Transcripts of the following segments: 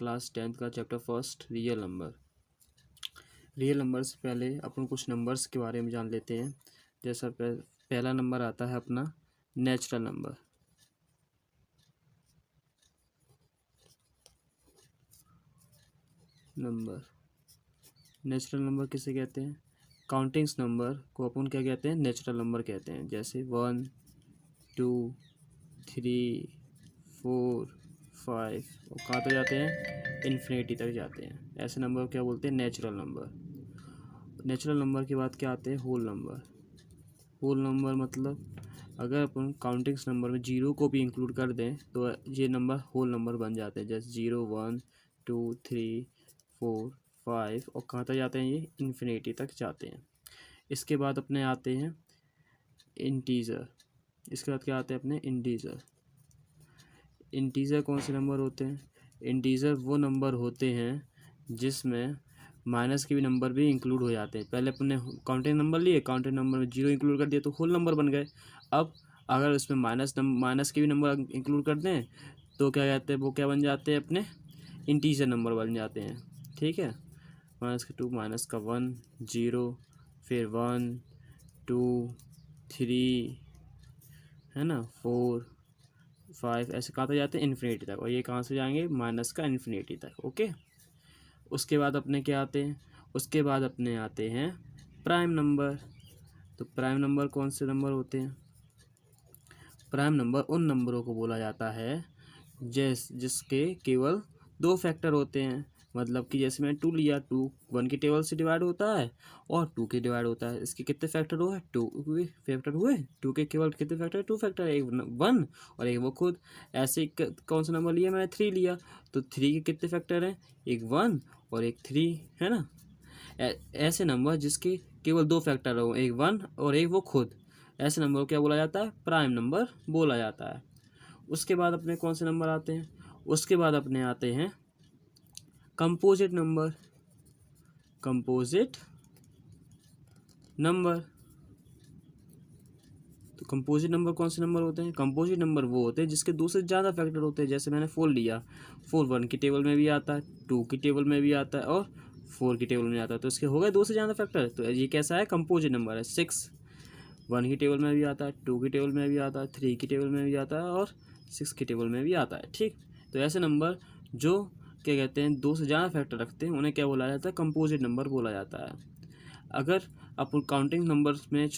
Class 10th का chapter first real number. Real number से पहले अपन कुछ नंबर्स के बारे में जान लेते हैं। जैसा पहला नंबर आता है अपना नेचुरल नंबर। नेचुरल नंबर किसे कहते हैं? काउंटिंग्स नंबर को अपन क्या कहते हैं? नेचुरल नंबर कहते हैं। जैसे 1 2 3 4 5 और कहाँ तक जाते हैं? इन्फिनिटी तक जाते हैं। ऐसे नंबर को क्या बोलते हैं? Natural number. नेचुरल नंबर के बाद क्या आते हैं? Whole number. होल नंबर मतलब अगर अपन काउंटिंग्स नंबर में जीरो को भी इंक्लूड कर दें तो ये नंबर होल नंबर बन जाते हैं। जैसे 0 1 2 3 4 5 और कहाँ तक जाते हैं? ये इन्फिनिटी तक जाते हैं। इसके बाद अपने आते हैं इंटीजर। इसके बाद क्या आते हैं अपने? इंटीजर। इंटीजर कौन से नंबर होते हैं? इंटीजर वो नंबर होते हैं जिसमें माइनस के भी नंबर भी इंक्लूड हो जाते हैं। पहले अपने काउंटिंग नंबर लिए, काउंटिंग नंबर में जीरो इंक्लूड कर दिया तो होल नंबर बन गए। अब अगर उसमें माइनस के भी नंबर इंक्लूड कर दें तो क्या कहते हैं? वो क्या बन जाते हैं अपने? इंटीजर नंबर बन जाते हैं। ठीक है, -2 -1 0 फिर 1 2 3 है ना 4 5 ऐसे कहाँ तक जाते हैं? इन्फिनिटी तक। और ये कहाँ से जाएंगे? माइनस का इन्फिनिटी तक। ओके, उसके बाद अपने क्या आते हैं? उसके बाद अपने आते हैं प्राइम नंबर। तो प्राइम नंबर कौन से नंबर होते हैं? प्राइम नंबर उन नंबरों को बोला जाता है जिसके केवल 2 फैक्टर होते हैं। मतलब कि जैसे मैंने 2 लिया, 2 1 के टेबल से डिवाइड होता है और 2 के डिवाइड होता है। इसके कितने फैक्टर हुए? 2 फैक्टर हुए। 2 के केवल कितने फैक्टर? 2 फैक्टर, एक 1 और एक वो खुद। ऐसे कौन सा नंबर लिया मैंने? 3 लिया, तो 3 के कितने फैक्टर हैं? एक 1 और एक 3, है ना। ऐसे नंबर जिसके केवल 2 फैक्टर हो, एक 1 और एक वो खुद, ऐसे नंबर को क्या बोला जाता है? प्राइम नंबर बोला जाता है। उसके बाद अपने कौन से नंबर आते हैं? उसके बाद अपने आते हैं कंपोजिट नंबर। Composite number. तो कंपोजिट नंबर कौन से नंबर होते हैं? कंपोजिट नंबर वो होते हैं जिसके 2 से ज़्यादा फैक्टर होते हैं। जैसे मैंने 4 लिया, 4 1 की टेबल में भी आता है, 2 की टेबल में भी आता है और 4 की टेबल में आता है। तो इसके हो गए 2 से ज़्यादा फैक्टर। तो ये कैसा है? कंपोजिट नंबर है। 6 1 की टेबल में भी आता है, 2 की टेबल में भी आता है, 3 की टेबल में भी आता है और 6 की टेबल में भी आता है। ठीक, तो ऐसे नंबर जो क्या कहते हैं 2 से ज़्यादा फैक्टर रखते हैं उन्हें क्या बोला जाता है? कंपोजिट नंबर बोला जाता है। अगर अपन काउंटिंग नंबर्स में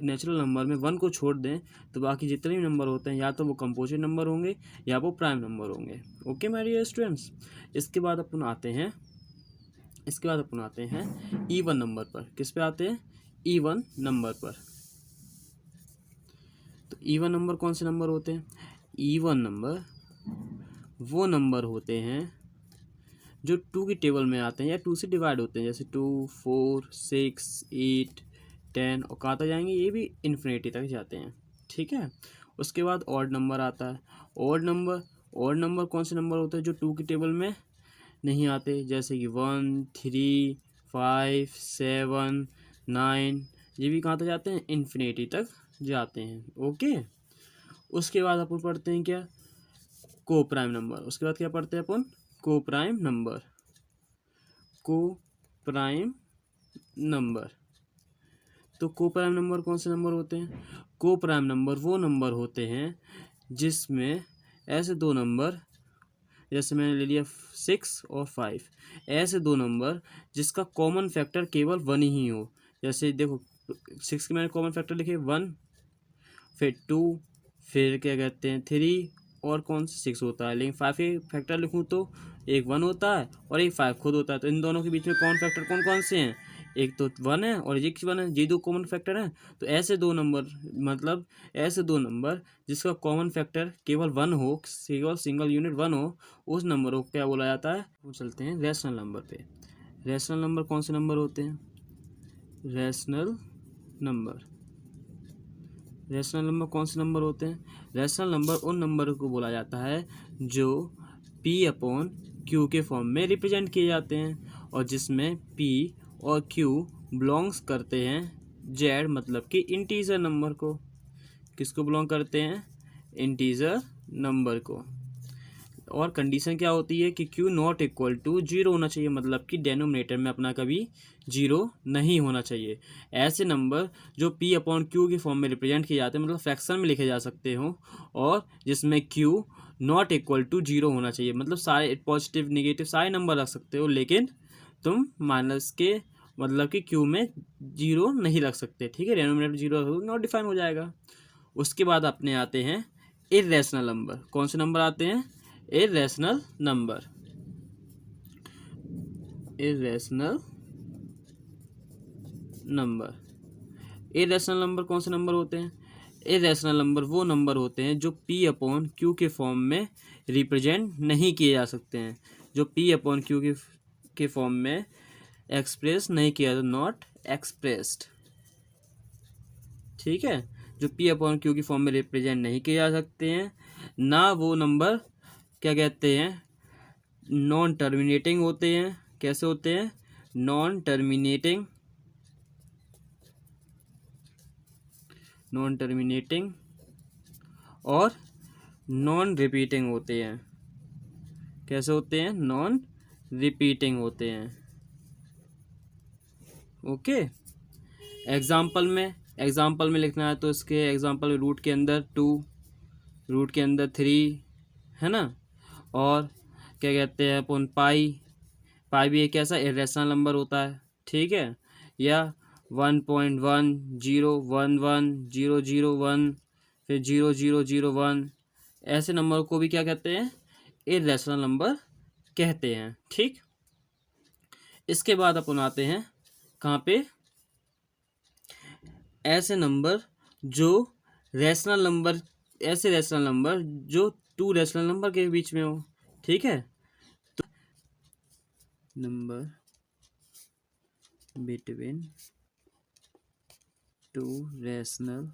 नेचुरल नंबर में 1 को छोड़ दें तो बाकी जितने भी नंबर होते हैं या तो वो कंपोजिट नंबर होंगे या वो प्राइम नंबर होंगे। ओके माय डियर स्टूडेंट्स, इसके बाद अपन आते हैं इवन नंबर पर। किस पे आते हैं? इवन नंबर पर। तो इवन नंबर कौन से नंबर होते हैं? इवन नंबर वो नंबर होते हैं जो 2 की टेबल में आते हैं या 2 से डिवाइड होते हैं। जैसे 2 4 6 8 10 और कहाँ तक जाएंगे? ये भी इन्फिनिटी तक जाते हैं। ठीक है, उसके बाद ऑड नंबर आता है। ऑड नंबर कौन से नंबर होते हैं? जो 2 की टेबल में नहीं आते। जैसे कि 1 3 5 7 9, ये भी कहाँ तक जाते हैं? इन्फिनिटी तक जाते हैं। ओके, उसके बाद अपन पढ़ते हैं क्या? को प्राइम नंबर। उसके बाद क्या पढ़ते हैं अपन? को प्राइम नंबर। को प्राइम नंबर। तो को प्राइम नंबर कौन से नंबर होते हैं? को प्राइम नंबर वो नंबर होते हैं जिसमें ऐसे 2 नंबर, जैसे मैंने ले लिया 6 और 5, ऐसे 2 नंबर जिसका कॉमन फैक्टर केवल 1 ही हो। जैसे देखो 6 के मैंने कॉमन फैक्टर लिखे 1, फिर 2, फिर क्या कहते हैं 3 और कौन सा 6 होता है। लेकिन 5 के फैक्टर लिखूँ तो एक 1 होता है और एक 5 खुद होता है। तो इन दोनों के बीच में कॉमन फैक्टर कौन कौन से हैं? एक तो 1 है और एक 1 है, ये 2 कॉमन फैक्टर हैं। तो ऐसे 2 नंबर, मतलब ऐसे 2 नंबर जिसका कॉमन फैक्टर केवल 1 हो, केवल सिंगल यूनिट 1 हो, उस नंबर को क्या बोला जाता है? वो चलते हैं रैशनल नंबर पे। रैशनल नंबर कौन से नंबर होते हैं? रैशनल नंबर कौन से नंबर होते हैं? रैशनल नंबर उन नंबर को बोला जाता है जो P/Q के फॉर्म में रिप्रेजेंट किए जाते हैं और जिसमें P और Q बिलोंग्स करते हैं Z, मतलब कि इंटीजर नंबर को। किसको बिलोंग करते हैं? इंटीजर नंबर को। और कंडीशन क्या होती है कि Q not equal to zero होना चाहिए, मतलब कि डेनोमिनेटर में अपना कभी जीरो नहीं होना चाहिए। ऐसे नंबर जो पी अपॉन क्यू की फॉर्म में रिप्रेजेंट किए जाते हैं, मतलब फ्रैक्शन में लिखे जा सकते हो, और जिसमें Q not equal to zero होना चाहिए, मतलब सारे पॉजिटिव निगेटिव सारे नंबर रख सकते हो, लेकिन तुम माइनस के मतलब कि क्यू में जीरो नहीं रख सकते, ठीक है। डेनोमिनेटर जीरो नॉट डिफाइन हो जाएगा। उसके बाद अपने आते हैं इर्रेशनल नंबर। कौन से नंबर आते हैं? Irrational number. Irrational number, irrational number कौन से नंबर होते हैं? इरेशनल नंबर वो नंबर होते हैं जो पी अपॉन क्यू के फॉर्म में रिप्रेजेंट नहीं किए जा सकते हैं, जो पी अपॉन क्यू के फॉर्म में एक्सप्रेस नहीं किया, नॉट एक्सप्रेस्ड, ठीक है। जो पी अपॉन क्यू की फॉर्म में रिप्रेजेंट नहीं किए जा सकते हैं, ना वो नंबर क्या कहते हैं, नॉन टर्मिनेटिंग होते हैं। कैसे होते हैं? नॉन टर्मिनेटिंग, नॉन टर्मिनेटिंग और नॉन रिपीटिंग होते हैं। कैसे होते हैं? नॉन रिपीटिंग होते हैं। ओके। एग्जाम्पल में लिखना है तो इसके एग्जाम्पल में रूट के अंदर 2, रूट के अंदर 3, है ना। और क्या कहते हैं अपन, पाई भी एक ऐसा इरेशनल नंबर होता है, ठीक है। या 1.10110001, फिर 0001, ऐसे नंबर को भी क्या कहते हैं? इरेशनल नंबर कहते हैं, ठीक। इसके बाद अपन आते हैं कहाँ पे? ऐसे नंबर जो रैशनल नंबर, ऐसे रैशनल नंबर जो टू रैशनल नंबर के बीच में हो, ठीक है। तो number between two rational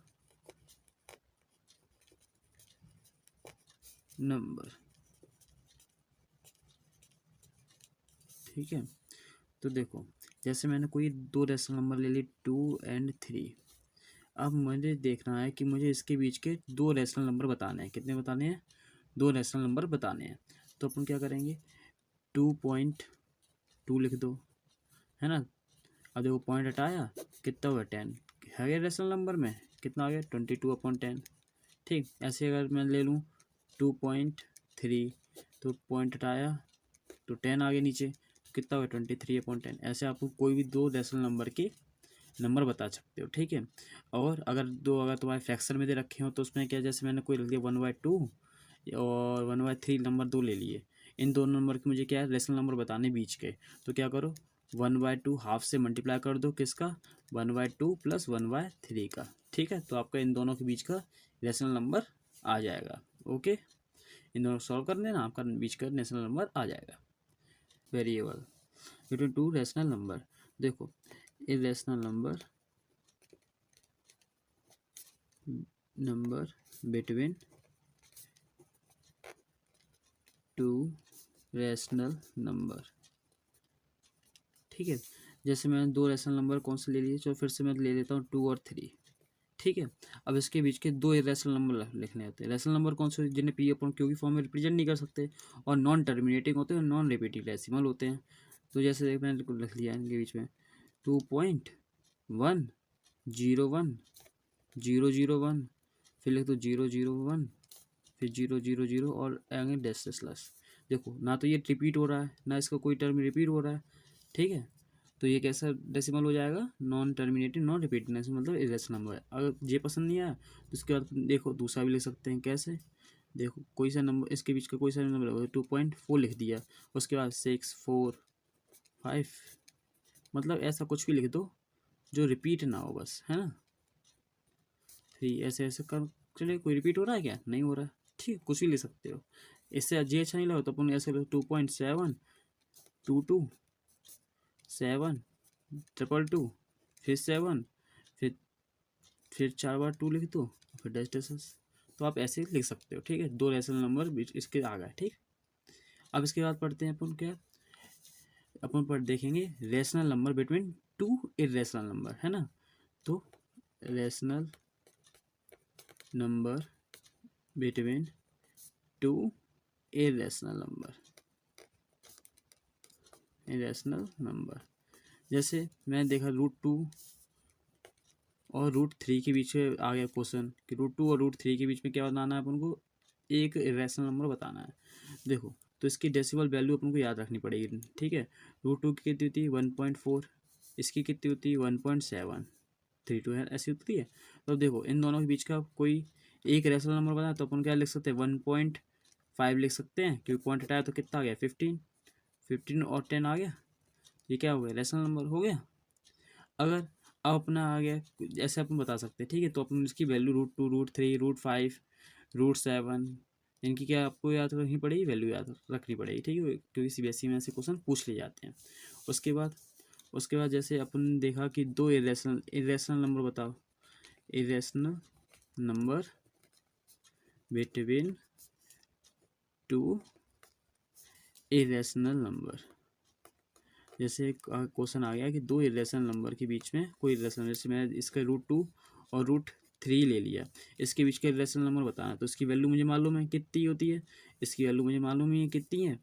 number, ठीक है। तो देखो, जैसे मैंने कोई दो रैशनल नंबर ले ली 2 और 3। अब मुझे देखना है कि मुझे इसके बीच के दो रैशनल नंबर बताने हैं। कितने बताने हैं? दो रैशनल नंबर बताने हैं। तो अपन क्या करेंगे, 2.2 लिख दो, है ना। अब देखो पॉइंट हटाया, कितना हुआ? 10 है गया रैशनल नंबर में, कितना आ गया? 22/10, ठीक। ऐसे अगर मैं ले लूँ 2.3, तो पॉइंट हटाया तो 10 आ गया नीचे, कितना हुआ? 23/10। ऐसे आपको कोई भी दो रैशनल नंबर के नंबर बता सकते हो, ठीक है। और अगर तुम्हारे फ्रैक्शन में दे रखे हो तो उसमें क्या, जैसे मैंने कोई लिख दिया 1/2 और 1/3, नंबर दो ले लिए। इन दोनों नंबर के मुझे क्या है, रेशनल नंबर बताने बीच के। तो क्या करो, 1/2 हाफ से मल्टीप्लाई कर दो, किसका? 1/2 प्लस 1/3 का, ठीक है। तो आपका इन दोनों के बीच का रेशनल नंबर आ जाएगा। ओके, इन दोनों को सॉल्व कर देना, आपका बीच का रेशनल नंबर आ जाएगा। Variable between two rational number. देखो, irrational number between two rational number, ठीक है। जैसे मैंने दो रैशनल नंबर कौन से ले लिए, तो फिर से मैं ले लेता हूँ 2 और 3, ठीक है। अब इसके बीच के दो इरेशनल नंबर लिखने होते हैं। रैशनल नंबर कौन से? जिन्हें पी अपन क्यू की फॉर्म में रिप्रेजेंट नहीं कर सकते, और नॉन टर्मिनेटिंग होते हैं, नॉन रिपीटिंग डेसिमल होते हैं। तो जैसे मैंने लिख लिया इनके बीच में 2.1010001, फिर लिख दो 001, फिर 000 और आगे डैश स्लैश। देखो, ना तो ये रिपीट हो रहा है, ना इसका कोई टर्म रिपीट हो रहा है, ठीक है। तो ये कैसा डेसिमल हो जाएगा? Non terminating non repeating decimal, मतलब इरेशनल नंबर है। अगर ये पसंद नहीं आया तो उसके बाद देखो दूसरा भी लिख सकते हैं। कैसे? देखो, कोई सा नंबर इसके बीच का कोई सा नंबर 2.4 लिख दिया, उसके बाद 6, 4, 5, मतलब ऐसा कुछ भी लिख दो जो रिपीट ना हो, बस, है ना। 3, ऐसे ऐसे कर चलिए। कोई रिपीट हो रहा है क्या? नहीं हो रहा है, ठीक, कुछ भी ले सकते हो। इससे जे अच्छा नहीं लगा तो अपन ऐसे 2.72227 फिर 7, फिर 4 बार 2 लिख दो, फिर डैश डैश। तो आप ऐसे लिख सकते हो, ठीक है। दो रैशनल नंबर बीच इसके आ गए, ठीक। अब इसके बाद पढ़ते हैं अपन क्या, अपन पर देखेंगे rational number between to irrational number, है ना। तो rational number between to irrational number, irrational number. जैसे मैंने देखा √2 और √3 के बीच में आ गया क्वेश्चन कि √2 और √3 के बीच में क्या बताना है अपन को, एक इरेशनल नंबर बताना है। देखो तो इसकी डेसिमल वैल्यू अपन को याद रखनी पड़ेगी, ठीक है। √2 की कितनी होती है 1.4, इसकी कितनी होती है 1.732 है, ऐसी होती है। तो देखो इन दोनों के बीच का कोई एक रेशनल नंबर बताया तो अपन क्या लिख सकते हैं 1.5 लिख सकते हैं, क्योंकि पॉइंट हटाया तो कितना आ गया 15 और 10 आ गया, ये क्या हो गया रेशनल नंबर हो गया। अगर अब अपना आ गया ऐसे अपन बता सकते हैं, ठीक है। तो अपन इसकी वैल्यू √2 √3 √5 √7 इनकी क्या आपको याद रखनी पड़ेगी, वैल्यू याद रखनी पड़ेगी, ठीक है, क्योंकि सीबीएसई में ऐसे क्वेश्चन पूछ लिए जाते हैं। उसके बाद जैसे अपन देखा कि दो इरेशनल नंबर बताओ, irrational number between to irrational number. जैसे क्वेश्चन आ गया कि दो इरेशनल नंबर के बीच में कोई इरेशनल, जैसे मैंने इसका √2 और √3 ले लिया, इसके बीच का इरेशनल नंबर बताना, तो इसकी वैल्यू मुझे मालूम है कितनी होती है, इसकी वैल्यू मुझे मालूम ही है कितनी है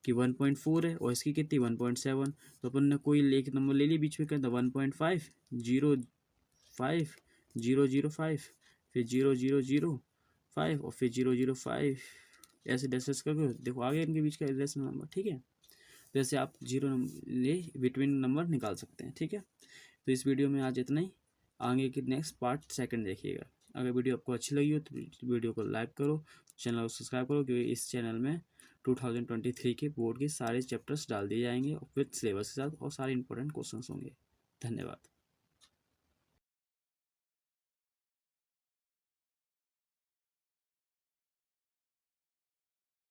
कि 1.4 है, और इसकी कितनी 1.7। तो अपन ने कोई एक नंबर ले लिया बीच में कहता 1.5 0.5 0.05 फिर 0.005 और फिर 0.05 ऐसे डिस्कस करके देखो आ गया इनके बीच का इरेशनल नंबर, ठीक है। जैसे आप जीरो ले बिटवीन नंबर निकाल सकते हैं, ठीक है। तो इस वीडियो में आज इतना ही, आगे की नेक्स्ट पार्ट सेकंड देखिएगा। अगर वीडियो आपको अच्छी लगी हो तो वीडियो को लाइक करो, चैनल को सब्सक्राइब करो, क्योंकि इस चैनल में 2023 के बोर्ड के सारे चैप्टर्स डाल दिए जाएंगे विथ सिलेबस के साथ, और सारे इंपॉर्टेंट क्वेश्चंस होंगे। धन्यवाद।